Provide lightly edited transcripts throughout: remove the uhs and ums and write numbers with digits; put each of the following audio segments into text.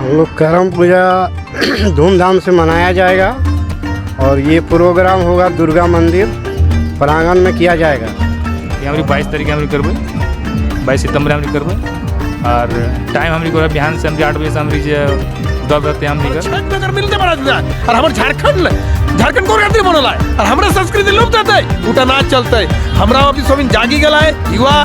हम लोग करम पूजा धूमधाम से मनाया जाएगा और ये प्रोग्राम होगा दुर्गा मंदिर प्रांगण में किया जाएगा। ये हमारी 22 तारीख हमारी करबे, 22 सितंबर हमारी करबे और टाइम हमारी को बिहान से हम 8 बजे से हमारी दल रहते हम नगर मिलते बड़ा और हमारे झारखंड को खातिर बनल है और हमारा संस्कृति लुप्त रहते उटा नाच चलते हमरा अभी सोबिन जागी गला है युवा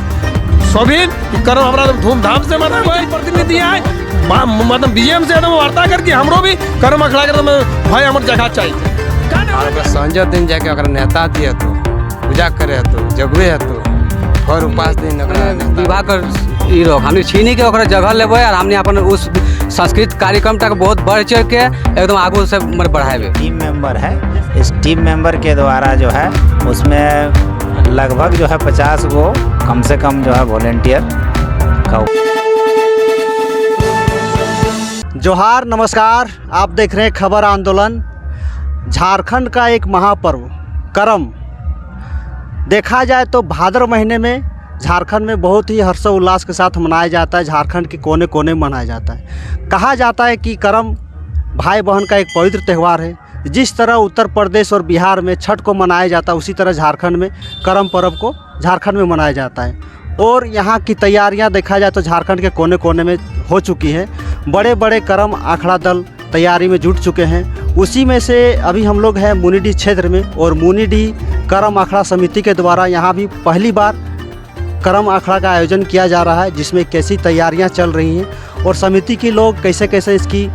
सोबिन करो हमरा धूमधाम से मनावे प्रतिनिधि आए मतलब बीजेएम से एकदम वार्ता करके हमरो भी करम अखड़ा कर भाई हमर जगह चाहिए संजय दिन जाके अगर नेता दिए तो पूजा करे तो जगवे है तो और उपास दिन विवाह कर हमने छीनी के जगह लेवे और हमने अपन उस सांस्कृतिक कार्यक्रम तक बहुत बढ़ चढ़ के एकदम आगू से बढ़ाए। टीम मेंबर है, इस टीम मेंबर के द्वारा जो है उसमें लगभग जो है 50 गो कम से कम जो है वॉलेंटियर का। जोहार नमस्कार, आप देख रहे हैं खबर आंदोलन। झारखंड का एक महापर्व करम देखा जाए तो भाद्र महीने में झारखंड में बहुत ही हर्षोल्लास के साथ मनाया जाता है। झारखंड के कोने कोने में मनाया जाता है। कहा जाता है कि करम भाई बहन का एक पवित्र त्यौहार है। जिस तरह उत्तर प्रदेश और बिहार में छठ को मनाया जाता है उसी तरह झारखंड में करम पर्व को झारखंड में मनाया जाता है। और यहाँ की तैयारियाँ देखा जाए तो झारखंड के कोने कोने में हो चुकी हैं। बड़े बड़े करम अखाड़ा दल तैयारी में जुट चुके हैं। उसी में से अभी हम लोग हैं मुनिडीह क्षेत्र में और मुनिडीह करम अखाड़ा समिति के द्वारा यहाँ भी पहली बार करम अखाड़ा का आयोजन किया जा रहा है, जिसमें कैसी तैयारियां चल रही हैं और समिति के लोग कैसे कैसे इसकी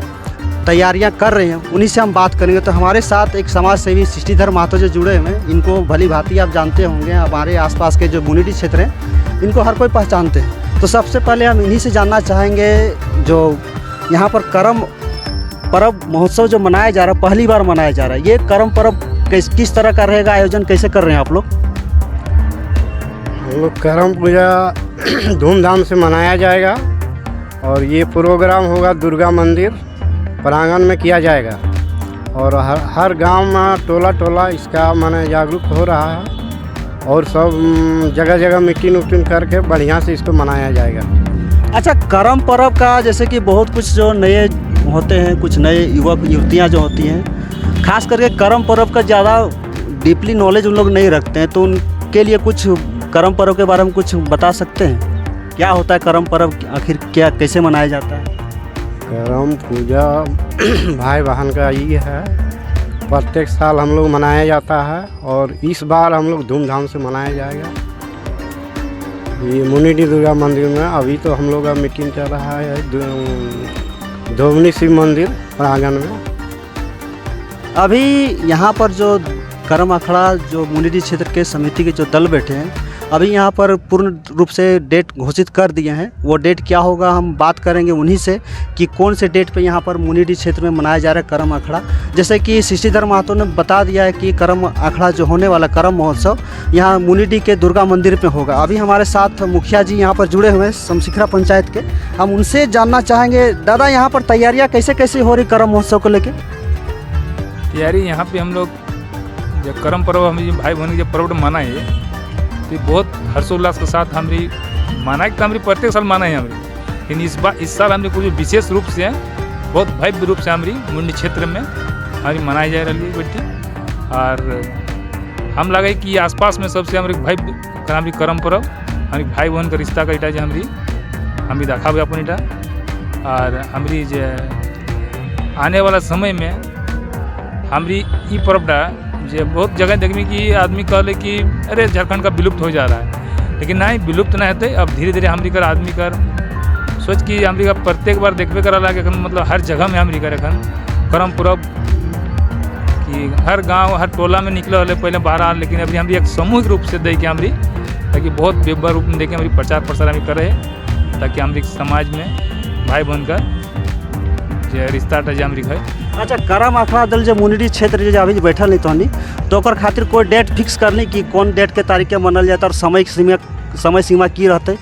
तैयारियां कर रहे हैं उन्हीं से हम बात करेंगे। तो हमारे साथ एक समाज सेवी सृष्टिधर महतो जो जुड़े हुए हैं, इनको भली भांति आप जानते होंगे। हमारे आसपास के जो मुनिडीह क्षेत्र हैं इनको हर कोई पहचानते हैं। तो सबसे पहले हम इन्हीं से जानना चाहेंगे, जो यहाँ पर करम पर्व महोत्सव जो मनाया जा रहा है, पहली बार मनाया जा रहा है, ये करम पर्व किस तरह का रहेगा, आयोजन कैसे कर रहे हैं आप लोग? हम लोग करम पूजा धूमधाम से मनाया जाएगा और ये प्रोग्राम होगा दुर्गा मंदिर प्रांगण में किया जाएगा और हर गांव में टोला टोला इसका माने जागरूक हो रहा है और सब जगह जगह मीटिंग उटिंग करके बढ़िया से इसको मनाया जाएगा। अच्छा, करम पर्व का जैसे कि बहुत कुछ जो नए होते हैं, कुछ नए युवक युवतियाँ जो होती हैं, खास करके करम पर्व का ज़्यादा डीपली नॉलेज उन लोग नहीं रखते हैं, तो उनके लिए कुछ करम पर्व के बारे में कुछ बता सकते हैं? क्या होता है करम पर्व, आखिर क्या कैसे मनाया जाता है? करम पूजा भाई बहन का ये है, प्रत्येक साल हम लोग मनाया जाता है और इस बार हम लोग धूमधाम से मनाया जाएगा। ये मुनिडीह दुर्गा मंदिर में अभी तो हम लोग का मीटिंग चल रहा है धोबनी शिव मंदिर प्रांगण में। अभी यहाँ पर जो करम अखाड़ा जो मुनिडीह क्षेत्र के समिति के जो दल बैठे हैं, अभी यहाँ पर पूर्ण रूप से डेट घोषित कर दिए हैं। वो डेट क्या होगा हम बात करेंगे उन्हीं से कि कौन से डेट पे यहाँ पर मुनिडीह क्षेत्र में मनाया जा रहा है करम अखाड़ा। जैसे कि सृष्टिधर महतो ने बता दिया है कि करम अखाड़ा जो होने वाला करम महोत्सव यहाँ मुनिडीह के दुर्गा मंदिर पे होगा। अभी हमारे साथ मुखिया जी यहाँ पर जुड़े हुए हैं समशिखरा पंचायत के, हम उनसे जानना चाहेंगे। दादा, यहाँ पर तैयारियाँ कैसे कैसे हो रही करम महोत्सव को लेकर? तैयारी यहाँ पे हम लोग जब करम पर्व हम भाई बहन जब पर्व मनाए तो बहुत हर्षोल्लास के साथ हमारी माना कि हमारी प्रत्येक साल माना है हमारी, लेकिन इस साल हमने कुछ विशेष रूप से बहुत भव्य रूप से हमारी मुनिडीह क्षेत्र में हमारी मनाई जा रही है बेटी। और हम लगे कि आसपास में सबसे हमारे भाई हमारी करम पर्व हमारी भाई बहन का रिश्ता का इटा जो हमारी देखा हुआ अपन इटा। और हमारी जो आने वाला समय में हमारी ये पर्वटा जो बहुत जगह देखने की आदमी कहले कि अरे झारखंड का विलुप्त हो जा रहा है, लेकिन नहीं, विलुप्त नहीं होते। अब धीरे धीरे हमारी कर आदमी कर सोच कि हमारी का प्रत्येक बार देखबे करा लगे मतलब हर जगह में हमारी कर एखन करम पर्व कि हर गांव हर टोला में निकले वाले पहले बाहर, लेकिन अभी हमारी एक सामूहिक रूप से दे के हमारी ताकि बहुत बेबर रूप में देखे हमारी प्रचार प्रसार हमें करे, ताकि हमारी समाज में भाई बहन का जो रिश्ता हमारी है। अच्छा, करम अखाड़ा दल जो मुनिडीह क्षेत्र जो अभी बैठल नहीं तहनी तो ओकर खातिर कोई डेट फिक्स करनी कि कौन डेट के तारीख के मनल जाता और समय सीमा की रहते?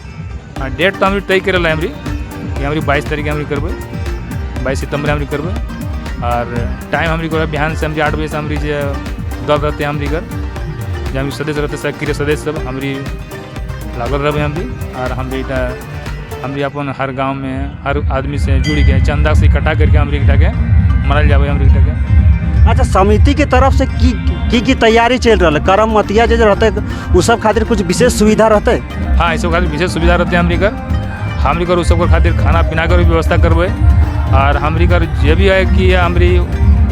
हाँ, डेट तो हमारी तय करल है कि हमारी 22 तारीख हमारी करबे, 22 सितंबर हमारी करबे और टाइम हमारी को बिहान से हमारी 8 बजे से हमारी दल रहते हमारी घर जो हमारी सदस्य रहते सक्रिय सदस्य सब हमारी लागल रहे हमारी और हमारी हमरी अपन हर गांव में हर आदमी से जुड़ के चंदा से इकट्ठा करके हमरी इकट्ठा के मनाल जावे हमरी इकट्ठा के। अच्छा, समिति की तरफ से की तैयारी चल रहा है? करम मतिया जो रहते उ सब खातिर कुछ विशेष सुविधा रहते? हाँ, इस खातिर विशेष सुविधा रहते हैं हमरी कर उस सब खातिर खाना पीना कर भी व्यवस्था करवे। और हमरी कर ये भी है कि हमरी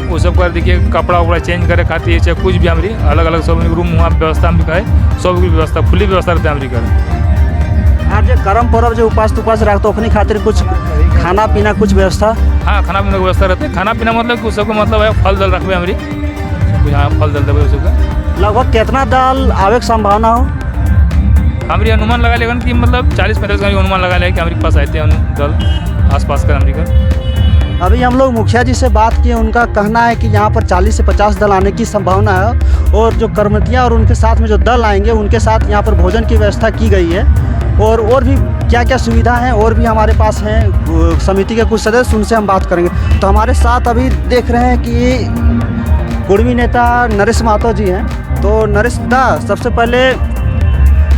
वो सब कर देखिए कपड़ा उपड़ा चेंज करे खातिर चाहे कुछ भी हमरी अलग अलग सब रूम वहाँ व्यवस्था हम है, सब की व्यवस्था फुली व्यवस्था रहते हैं हमरी कर। आज जो करम पर्व जो उपास तुपास रखते अपनी खातिर कुछ खाना पीना कुछ व्यवस्था? हाँ, खाना पीना की व्यवस्था रहते है। खाना पीना मतलब कि उस सबको मतलब है फल दल रखबे हमरी कुछ। हाँ, फल दल देवे उस सबका। लगभग कितना दल आवे की संभावना हो? हमरी अनुमान लगा लेगा कि मतलब 40-45 का अनुमान लगा लेगा कि हमारे पास आते हैं दल आसपास का हमरी का। अभी हम लोग मुखिया जी से बात किए, उनका कहना है कि यहाँ पर 40 से 50 दल आने की संभावना है और जो कर्मतियाँ और उनके साथ में जो दल आएंगे उनके साथ यहाँ पर भोजन की व्यवस्था की गई है। और भी क्या क्या सुविधा हैं और भी हमारे पास हैं समिति के कुछ सदस्य, उनसे हम बात करेंगे। तो हमारे साथ अभी देख रहे हैं कि कुर्मी नेता नरेश महतो जी हैं। तो नरेश दा, सबसे पहले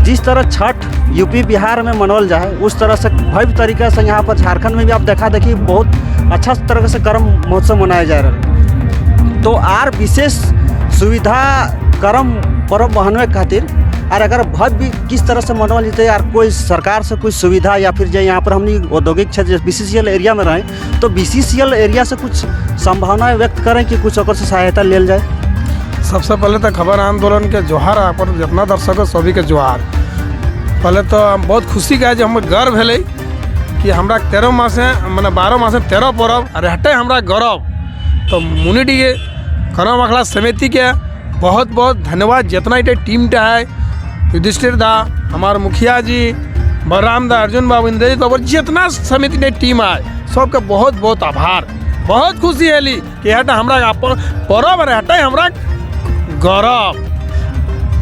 जिस तरह छठ यूपी बिहार में मनावल जाए उस तरह से भव्य तरीके से यहाँ पर झारखंड में भी आप देखा देखिए बहुत अच्छा तरह से करम महोत्सव मनाया जा रहा है। तो आर विशेष सुविधा करम पर्व मनवे खातिर और अगर भव्य किस तरह से मनावल जाते यार कोई सरकार से कुछ सुविधा या फिर जो यहाँ पर हमने औद्योगिक क्षेत्र BCCL एरिया में रहें तो BCCL एरिया से कुछ संभावनाएं व्यक्त करें कि कुछ अगर से सहायता लेल जाए। सबसे पहले तो खबर आंदोलन के जोहार पर जितना दर्शक है सभी के जोहार। पहले तो बहुत खुशी का है जो हमें गर्व है कि हमरा 13 मास मैंने 12 मास 13 पर्व अरे हटे हमरा गौरव। तो म्यूनिटी के करम अखड़ा समिति के बहुत बहुत धन्यवाद। जितना इटे टीम टा है युधिष्ठिर दा, हमारे मुखिया जी बलराम दा, अर्जुन बाबू, इंद्रजीत बाबू, जितना समिति ने टीम है सबके बहुत बहुत आभार। बहुत खुशी है ली कि हटा हमरा अपन पर्व अरे हटे हमरा गौरव।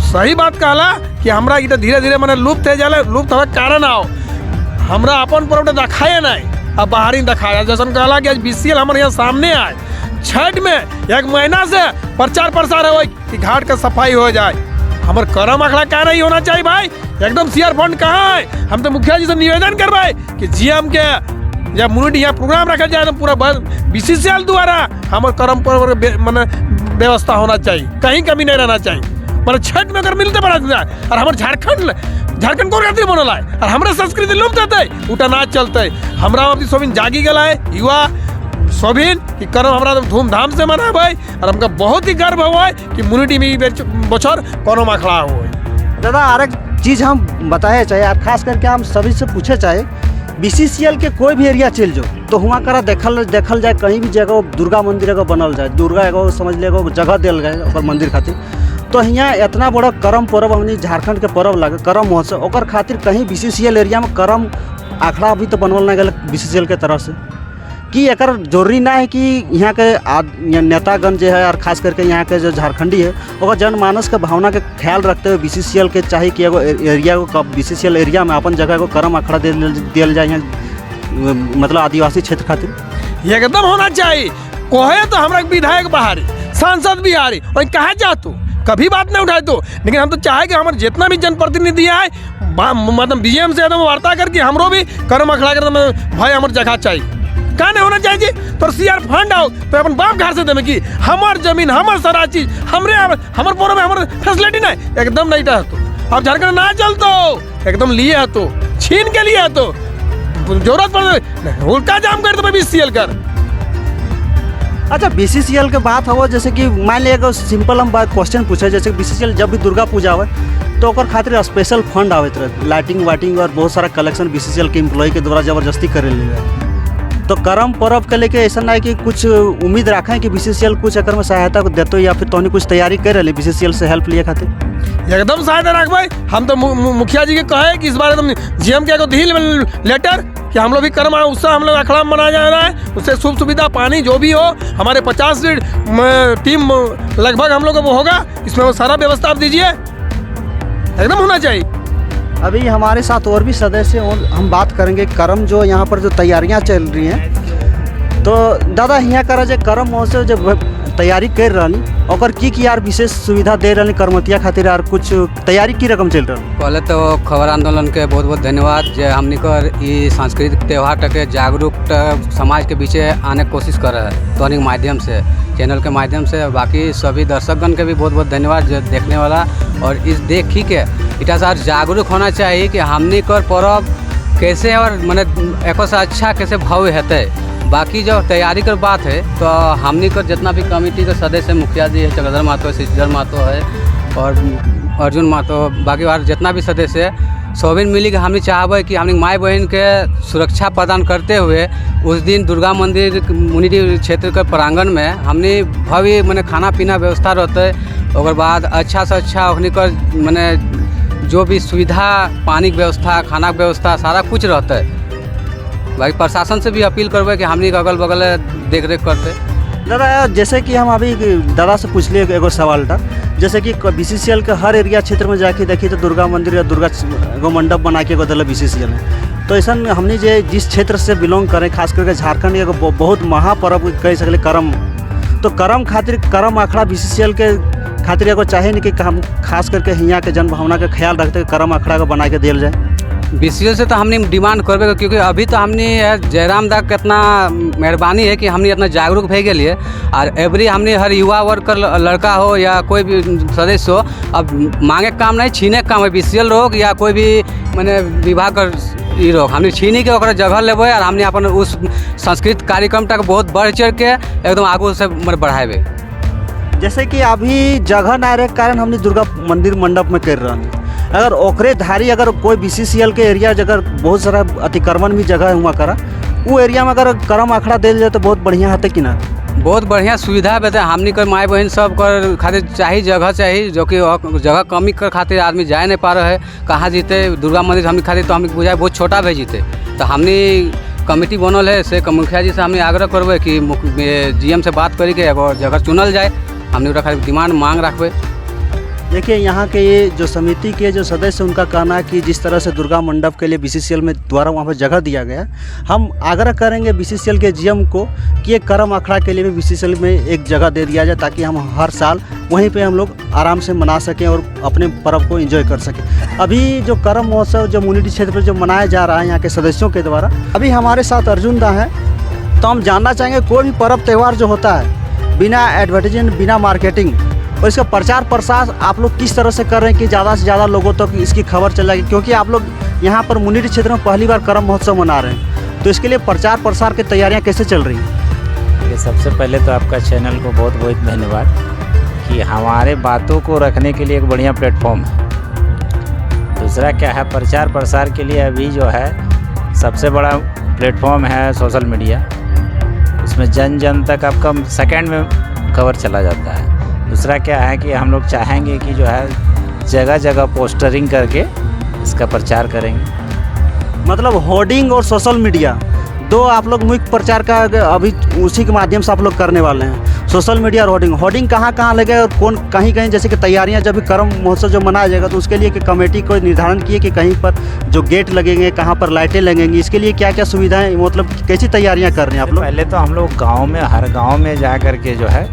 सही बात कहला कि हमरा इटा धीरे धीरे मैंने लुप्त है जाले, लुप्त होने कारण आओ हमरा अपन पर्व दिखाए नहीं अब बाहरी दिखाया। जैसा कहला कि आज BCL हमारे यहाँ सामने आए, छठ में 1 महीना से प्रचार प्रसार है कि घाट का सफाई हो जाए। हमारे करम अखड़ा क्या नहीं होना चाहिए भाई, एकदम CR फंड कहाँ है? हम तो मुखिया जी से निवेदन करवाए कि GM के जब म्यूनिटी यहाँ प्रोग्राम रखा जाए तो पूरा BCCL द्वारा हमारे करम पर्व मैंने व्यवस्था होना चाहिए, कहीं कमी नहीं रहना चाहिए। मतलब छठ में अगर मिलते बड़ा जाए और हमारे झारखंड को खातिर बनल है और हमारे संस्कृति लुप्त होते उटा नाच चलते। हमरा अभी सोबिन जागी गला है युवा सोबिन कि करम हमरा धूमधाम से मनावे और हमका बहुत ही गर्व हुआ है कि म्यूनिटी में बचर करम अखड़ा हो। दादा और एक चीज़ हम बताए चाहे और खास करके हम सभी से पूछे चाहे BCCL के कोई भी एरिया चल जाओ तो वहाँ करा देखल जाए कहीं भी जगह दुर्गा मंदिर एगो बनल जाए, दुर्गा एगो समझ ले एगो जगह दिल गए मंदिर खातिर। तो यहाँ इतना बड़ा करम पर्व हमने झारखंड के पर्व लगे करम महोत्सव ओकर खातिर कहीं BCCL एरिया में करम आखड़ा भी तो बनवल नहीं गया BCCL के तरफ से कि एक जरूरी ना है कि यहाँ के नेतागण जो है और खास करके यहाँ के जो झारखंडी है वो जनमानस के भावना के ख्याल रखते हुए BCCL के चाहे कि एगो एरिया को BCCL एरिया में अपन जगह को करम अखड़ा दिया जाए यहाँ मतलब आदिवासी क्षेत्र खातिर एकदम होना चाहिए। कोहे तो हमारा विधायक बाहरी सांसद बिहारी और कहा जा तू कभी बात नहीं उठाए तो, लेकिन हम तो चाहे कि हमारे जितना भी जनप्रतिनिधि है मतलब BM से एकदम वार्ता करके हमरो भी करम अखड़ा कर भाई हमारे जगह चाहिए क्या नहीं होना चाहिए तो CR फंड आओ तो अपन बाप घर से देवे कि हमार जमीन हमार सारा चीज हमरे हमार पूरा में हमार फैसिलिटी नहीं एकदम नहीं था। तो अब झारखंड ना चल तो एकदम लिए है तो छीन के लिए है तो जरूरत पड़े उल्टा जाम कर तो BCCL कर। अच्छा BCCL के बात हो जैसे कि मान लिया सिंपल हम बात क्वेश्चन पूछे जैसे BCCL जब भी दुर्गा पूजा हो तो ओकर खातिर स्पेशल फंड आवे रहे लाइटिंग वाइटिंग और बहुत सारा कलेक्शन BCCL के एम्प्लॉय के द्वारा जबरदस्ती करे ले। तो करम पर्व के लेके ऐसा ना है कि कुछ उम्मीद रखें कि BCCL कुछ अगर में सहायता को देते या फिर तो कुछ तैयारी कर रहे BCCL से हेल्प लिए खातिर एकदम सहायता रख भाई। हम तो मुखिया जी के कहे कि इस बार एकदम GM के दी लेटर कि हम लोग भी कर्म उससे हम लोग अखड़ा मनाया जा रहा है, उससे शुभ सुविधा पानी जो भी हो हमारे 50 टीम लगभग हम लोग को होगा, इसमें वो सारा व्यवस्था आप दीजिए एकदम होना चाहिए। अभी हमारे साथ और भी सदस्य और हम बात करेंगे करम जो यहाँ पर जो तैयारियाँ चल रही हैं। तो दादा यहाँ करा जो करम महोत्सव जो तैयारी कर रही और की यार विशेष सुविधा दे रही करमतिया खातिर यार कुछ तैयारी की रकम चल रही। पहले तो खबर आंदोलन के बहुत बहुत धन्यवाद जे हमनी कर ई सांस्कृतिक त्यौहार के जागरूक समाज के बीचे आने की कोशिश कर रहे हैं ध्वनि के माध्यम से, चैनल के माध्यम से। बाकी सभी दर्शकगण के भी बहुत बहुत धन्यवाद जो देखने वाला, और इस देखी के इटा सार जागरूक होना चाहिए कि हमनी कर पर्व कैसे और मैंने एको से अच्छा कैसे भव्य हेतै। बाकी जो तैयारी कर बात है तो हमनी कर जितना भी कमेटी के सदस्य मुखिया जी है, चक्रधर महतो है, शशिधर महतो है और अर्जुन महतो, बाकी और जितना भी सदस्य है सभी मिली के हमने चाहबे कि हमने माई बहन के सुरक्षा प्रदान करते हुए उस दिन दुर्गा मंदिर मुनिटी क्षेत्र के प्रांगण में हमने भव्य मैंने खाना पीना व्यवस्था रहते, और बाद अच्छा से अच्छा ओखनी कर मैंने जो भी सुविधा पानी की व्यवस्था, खाना की व्यवस्था सारा कुछ रहता है। बाकी प्रशासन से भी अपील करबे कि हमनी अगल बगल देख रेख करते। दादा जैसे कि हम अभी दादा से पूछ लिए एगो सवाल था, जैसे कि BCCL के हर एरिया क्षेत्र में जाके देखी तो दुर्गा मंदिर या दुर्गा एगो मंडप बना के एगो दिला BCCL में। तो ऐसा हमने जे जिस क्षेत्र से बिलोंग करें, खास करके झारखंड एगो बहुत महापर्व कह सकले करम, तो करम खातिर करम अखड़ा BCCL के खातिर एगो चाहे नहीं कि हम खास करके हियाँ के जन भावना का ख्याल रखते करम अखड़ा को बना के दिया जाए। BCCL से तो हमने डिमांड करबे, क्योंकि अभी तो हमने जयराम दा के इतना मेहरबानी है कि हमने इतना जागरूक भे गेलिए, और एवरी हमने हर युवा वर्ग का लड़का हो या कोई भी सदस्य हो, अब मांगे काम नहीं छीने का काम है। BCCL रोग या कोई भी मैंने विभाग का ई रोग हमने छीनी के ओकरा जगह लेबे, और हमने अपन उस सांस्कृतिक कार्यक्रम तक बहुत बढ़ चढ़ के एकदम आगू से बढ़ाएबे। जैसे कि अभी जगह ना रहे कारण हमने दुर्गा मंदिर मंडप में कर रहे हैं, अगर ओकरे धारी अगर कोई BCCL के एरिया अगर बहुत सारा अतिक्रमण भी जगह हुआ करा, वो एरिया में अगर करम अखड़ा दिल जाए तो बहुत बढ़िया होते कि ना। बहुत बढ़िया सुविधा बेटे हमनी कर माई बहन सब कर खातिर चाहिए जगह चाहिए, जो कि जगह कमी कर खातिर आदमी जाए नहीं पा रहे है, कहाँ जीते दुर्गा मंदिर हमने खातिर तो हमने बुझाए बहुत छोटा भी जीते। तो हमने कमेटी बनल है से मुखिया जी से हमने आग्रह करबे कि GM से बात करी के एगो जगह चुनल जाए, हमने खातिर डिमांड मांग रखबे। देखिए यहाँ के ये जो समिति के जो सदस्य उनका कहना है कि जिस तरह से दुर्गा मंडप के लिए BCCL में द्वारा वहाँ पर जगह दिया गया, हम आग्रह करेंगे BCCL के GM को कि एक करम अखड़ा के लिए भी BCCL में एक जगह दे दिया जाए, ताकि हम हर साल वहीं पे हम लोग आराम से मना सकें और अपने पर्व को एंजॉय कर सकें। अभी जो करम महोत्सव जो मुनिटी क्षेत्र पर जो मनाया जा रहा है यहाँ के सदस्यों के द्वारा, अभी हमारे साथ अर्जुन दा है, तो हम जानना चाहेंगे कोई भी पर्व त्यौहार जो होता है बिना एडवर्टीजमेंट बिना मार्केटिंग और इसका प्रचार प्रसार आप लोग किस तरह से कर रहे हैं कि ज़्यादा से ज़्यादा लोगों तक इसकी खबर चलेगी, क्योंकि आप लोग यहाँ पर मुनिटी क्षेत्र में पहली बार करम महोत्सव मना रहे हैं, तो इसके लिए प्रचार प्रसार की तैयारियाँ कैसे चल रही हैं? ये सबसे पहले तो आपका चैनल को बहुत बहुत धन्यवाद कि हमारे बातों को रखने के लिए एक बढ़िया प्लेटफॉर्म है। दूसरा क्या है, प्रचार प्रसार के लिए अभी जो है सबसे बड़ा प्लेटफॉर्म है सोशल मीडिया, उसमें जन जन तक आपका सेकंड में खबर चला जाता है। दूसरा क्या है कि हम लोग चाहेंगे कि जो है जगह जगह पोस्टरिंग करके इसका प्रचार करेंगे। मतलब होर्डिंग और सोशल मीडिया दो आप लोग मुख्य प्रचार का अभी उसी के माध्यम से आप लोग करने वाले हैं, सोशल मीडिया और होर्डिंग कहाँ कहाँ लगे और कौन कहीं कहीं, जैसे कि तैयारियां जब भी करम महोत्सव जो मनाया जाएगा तो उसके लिए कि कमेटी को निर्धारण किए कि कहीं पर जो गेट लगेंगे, कहाँ पर लाइटें लगेंगी, इसके लिए क्या क्या सुविधाएं, मतलब कैसी तैयारियाँ कर रहे हैं आप लोग? पहले तो हम लोग गाँव में हर गाँव में जा कर के जो है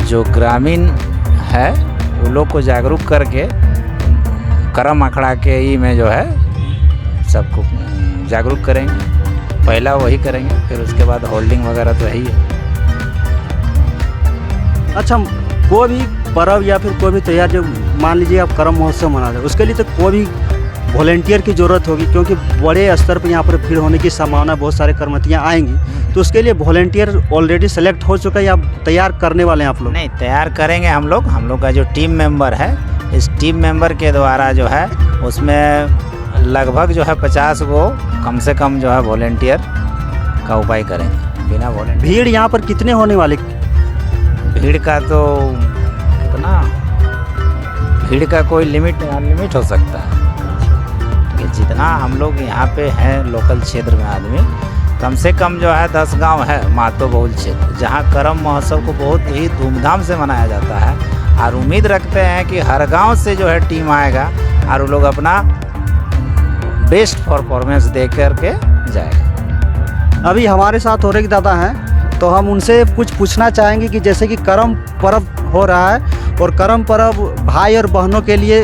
जो ग्रामीण है वो लोग को जागरूक करके करम अखड़ा के ही में जो है सबको जागरूक करेंगे। पहला वही करेंगे, फिर उसके बाद होल्डिंग वगैरह तो यही है। अच्छा, कोई भी पर्व या फिर कोई भी त्यौहार जो मान लीजिए आप करम महोत्सव मना रहे हो, उसके लिए तो कोई भी वॉलेंटियर की ज़रूरत होगी, क्योंकि बड़े स्तर पर यहाँ पर भीड़ होने की संभावना, बहुत सारे कर्मतियाँ आएंगी, तो उसके लिए वॉलेंटियर ऑलरेडी सेलेक्ट हो चुका है या तैयार करने वाले हैं आप लोग? नहीं, तैयार करेंगे हम लोग का जो टीम मेंबर है, इस टीम मेंबर के द्वारा जो है उसमें लगभग जो है 50 को कम से कम जो है वॉलेंटियर का उपाय करेंगे। बिना वॉलेंटियर भीड़ यहाँ पर कितने होने वाले? भीड़ का तो कितना, भीड़ का कोई लिमिट अनलिमिट हो सकता है, जितना हम लोग यहाँ पे हैं लोकल क्षेत्र में आदमी, कम से कम जो है 10 गांव है महतो बहुल क्षेत्र, जहाँ करम महोत्सव को बहुत ही धूमधाम से मनाया जाता है, और उम्मीद रखते हैं कि हर गांव से जो है टीम आएगा और वो लोग अपना बेस्ट परफॉर्मेंस दे करके जाएगा। अभी हमारे साथ हो रहे दादा हैं, तो हम उनसे कुछ पूछना चाहेंगे कि जैसे कि करम पर्व हो रहा है और करम पर्व भाई और बहनों के लिए,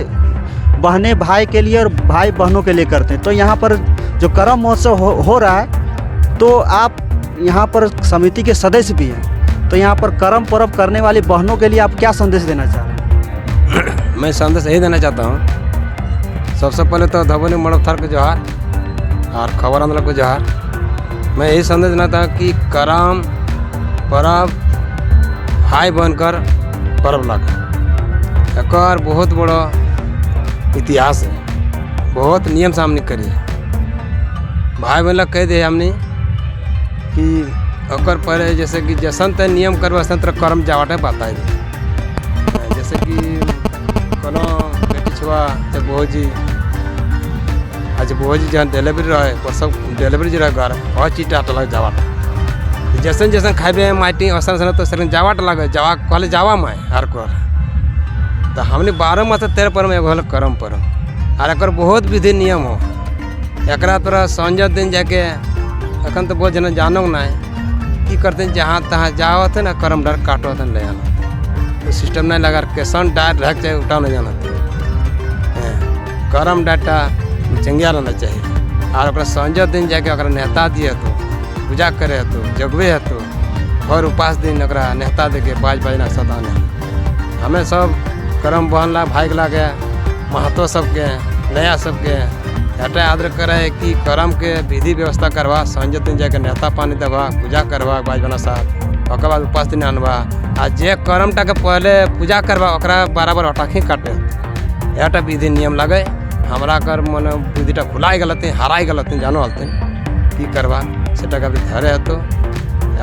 बहनें भाई के लिए और भाई बहनों के लिए करते हैं। तो यहाँ पर जो करम महोत्सव हो रहा है, तो आप यहाँ पर समिति के सदस्य भी हैं, तो यहाँ पर करम पर्व करने वाली बहनों के लिए आप क्या संदेश देना चाह रहे हैं? मैं संदेश यही देना चाहता हूँ। सबसे पहले तो धबनी मड़ोथर को जोहार और खबर आंदोलन को जोहार। मैं यही संदेश देना था कि करम पर्व भाई बनकर पर्व लगे, एक बहुत बड़ा इतिहास है, बहुत नियम से हमने करिए। भाई बहन कह दे हमने कि अकर पहले जैसे कि जैसन ते नियम करवा वैसन तरह कर्म जावाटे पाता है। जैसे कि कोनो बेटी छुआ जब बहू जी आज बहू जी जहाँ डिलीवरी रहे वो सब डिलीवरी जी रहे घर और चीज टाट लगे जावाट। जैसन जैसन खाए माटी वैसन वैसन तो सर जावाट लगे, जावा कहले जावा माए हर कर। तो हमने 12 मास 13 पर्व में एगो हल करम पर्व और एक बहुत विधि नियम हो। एक तोरा संजय दिन जाके अखन तो बहुत जन जानो ना कि करते हैं, जहाँ तहाँ जाओ थे ना करम डर काटो थे ले आना, तो सिस्टम नहीं लगा कैसन डार रख चाहे उठा नहीं जाना थे। करम डाटा चंगिया रहना चाहिए और संजय दिन जाके नेता दिए तो पूजा करे तो जगवे है तो और उपास दिन नेता दे के 5 बजे सताने। हमें सब करम बहन ला भाई लागे महतो सबके नया सबके हटा आदर करे कि करम के विधि व्यवस्था करवा, संजय दिन जाके नेता पानी देवा, पूजा करवा 5 बजे साथ, और बाद उपास दिन आनवा आ जे करमटा के पहले पूजा करवा ओकरा बराबर अटाखी काटे। एटा विधि नियम लगे हमरा कर मन बुद्धिटा खुलाई गलती हराई गलती जानो हलते कि करवा सेटा का धरे है। तो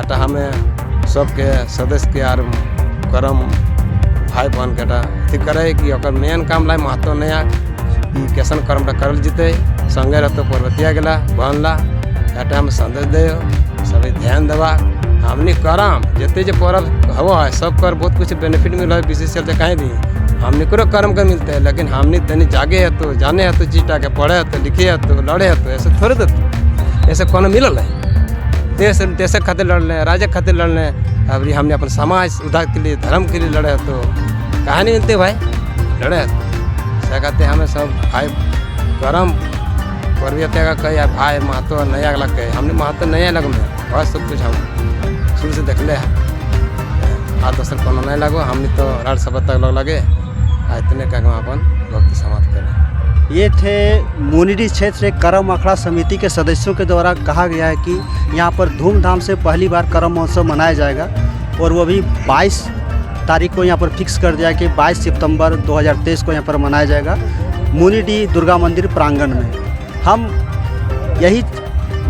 एटा हमें सबके सदस्य के आर करम भाई बहन के अथी करे कि ओकर मेन काम ला महत्व नया कि कैसन कर्मटा करल जीते संगे रहते पर्वतिया गला बहन ला एटा हम संदेश दे सभी ध्यान देवा। हमने करम जिते जो पर्व हवा है सब कर बहुत कुछ बेनिफिट मिल रहा है, विशेष चलते कहीं भी हमने को कर्म का मिलते हैं, लेकिन हमने तनी जागे है तो जाने है तो चीटा के पढ़े है तो लिखे है तो लड़े है तो ऐसे थोड़े देते ऐसे कौन मिलल है। देश खातिर लड़ने, राज्य खातिर लड़ने, अभी हमने अपन समाज उद्धार के लिए धर्म के लिए लड़े है तो कहानी मिलते भाई लड़े है तो कहते हमें सब भाई करम पर्वतिया का कहे भाई महत्व नया लग गए। हमने महत्व नया लग में बहुत सब कुछ हम शुरू से देख ले है आ दोसर कोनो नहीं लगो। हमने तो रात सब तक लोग लगे इतने का अपन भक्ति समाप्त करें। ये थे मुनिडी क्षेत्र करम अखाड़ा समिति के सदस्यों के द्वारा कहा गया है कि यहाँ पर धूमधाम से पहली बार करम महोत्सव मनाया जाएगा और वो भी 22 तारीख को यहाँ पर फिक्स कर दिया कि 22 सितंबर 2023 को यहाँ पर मनाया जाएगा मुनिडी दुर्गा मंदिर प्रांगण में। हम यही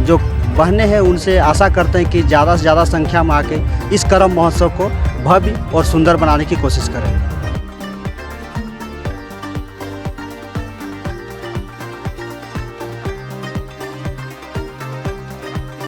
जो बहनें हैं उनसे आशा करते हैं कि ज़्यादा से ज़्यादा संख्या में आके इस करम महोत्सव को भव्य और सुंदर बनाने की कोशिश करें।